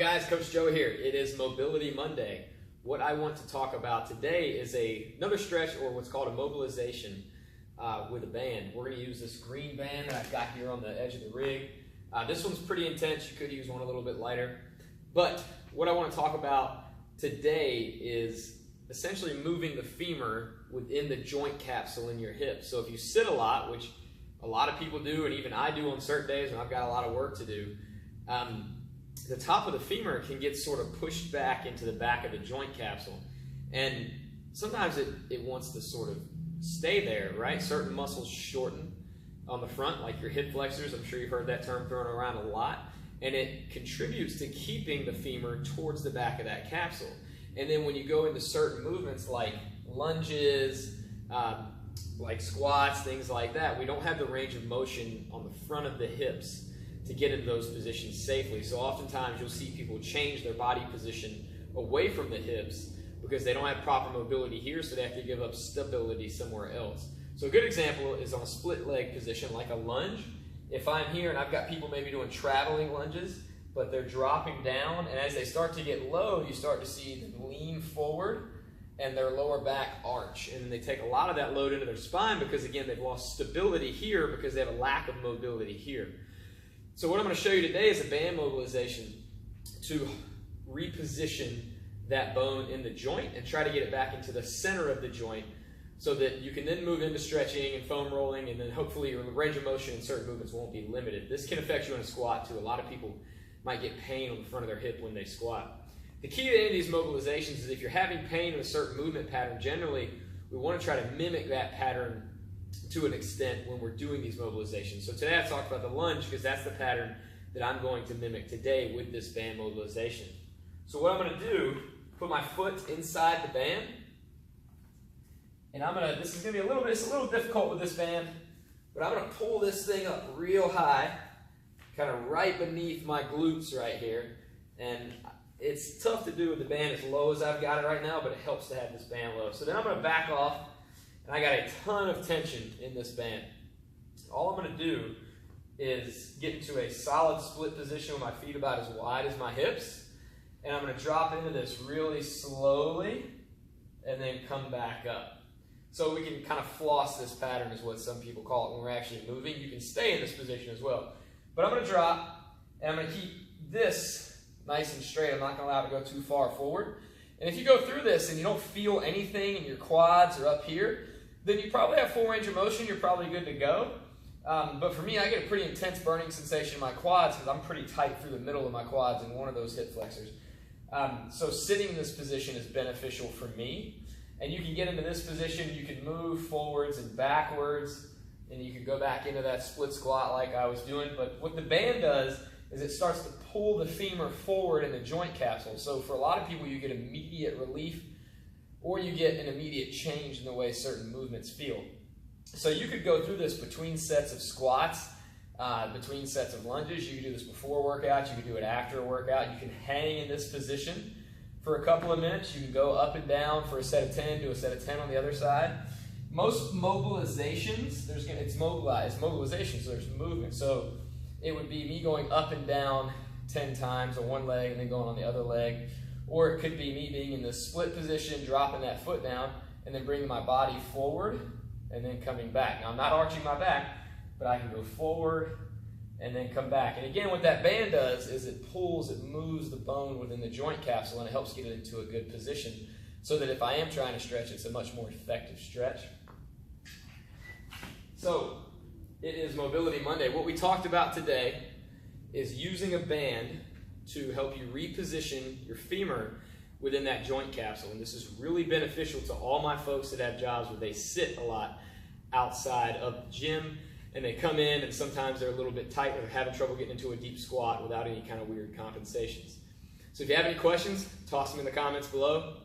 guys? Coach Joe here. It is Mobility Monday. What I want to talk about today is another stretch, or what's called a mobilization with a band. We're going to use this green band that I've got here on the edge of the rig. This one's pretty intense. You could use one a little bit lighter. But what I want to talk about today is essentially moving the femur within the joint capsule in your hip. So if you sit a lot, which a lot of people do, and even I do on certain days when I've got a lot of work to do, the top of the femur can get sort of pushed back into the back of the joint capsule. And sometimes it wants to sort of stay there, right? Certain muscles shorten on the front, like your hip flexors. I'm sure you've heard that term thrown around a lot. And it contributes to keeping the femur towards the back of that capsule. And then when you go into certain movements like lunges, like squats, things like that, we don't have the range of motion on the front of the hips to get into those positions safely. So oftentimes you'll see people change their body position away from the hips because they don't have proper mobility here, so they have to give up stability somewhere else. So a good example is on a split leg position like a lunge. If I'm here and I've got people maybe doing traveling lunges, but they're dropping down, and as they start to get low, you start to see them lean forward and their lower back arch. And they take a lot of that load into their spine because, again, they've lost stability here because they have a lack of mobility here. So what I'm going to show you today is a band mobilization to reposition that bone in the joint and try to get it back into the center of the joint so that you can then move into stretching and foam rolling, and then hopefully your range of motion in certain movements won't be limited. This can affect you in a squat too. A lot of people might get pain on the front of their hip when they squat. The key to any of these mobilizations is if you're having pain in a certain movement pattern, generally we want to try to mimic that pattern to an extent when we're doing these mobilizations. So today I talked about the lunge because that's the pattern that I'm going to mimic today with this band mobilization. So what I'm going to do, put my foot inside the band, and this is going to be it's a little difficult with this band, but I'm going to pull this thing up real high, kind of right beneath my glutes right here. And it's tough to do with the band as low as I've got it right now, but it helps to have this band low. So then I'm going to back off, and I got a ton of tension in this band. All I'm going to do is get into a solid split position with my feet about as wide as my hips, and I'm going to drop into this really slowly and then come back up. So we can kind of floss this pattern is what some people call it when we're actually moving. You can stay in this position as well. But I'm going to drop, and I'm going to keep this nice and straight. I'm not going to allow it to go too far forward. And if you go through this and you don't feel anything in your quads or up here, then you probably have full range of motion. You're probably good to go. But for me, I get a pretty intense burning sensation in my quads because I'm pretty tight through the middle of my quads in one of those hip flexors. So sitting in this position is beneficial for me. And you can get into this position. You can move forwards and backwards, and you can go back into that split squat like I was doing. But what the band does is it starts to pull the femur forward in the joint capsule. So for a lot of people, you get immediate relief, or you get an immediate change in the way certain movements feel. So you could go through this between sets of squats, between sets of lunges. You could do this before workouts. You could do it after a workout. You can hang in this position for a couple of minutes. You can go up and down for a set of 10, do a set of 10 on the other side. Most mobilizations, it's mobilization, so there's movement. So it would be me going up and down 10 times on one leg and then going on the other leg. Or it could be me being in the split position, dropping that foot down, and then bringing my body forward and then coming back. Now, I'm not arching my back, but I can go forward and then come back. And again, what that band does is it moves the bone within the joint capsule, and it helps get it into a good position so that if I am trying to stretch, it's a much more effective stretch. So, it is Mobility Monday. What we talked about today is using a band to help you reposition your femur within that joint capsule. And this is really beneficial to all my folks that have jobs where they sit a lot outside of the gym, and they come in and sometimes they're a little bit tight or having trouble getting into a deep squat without any kind of weird compensations. So if you have any questions, toss them in the comments below.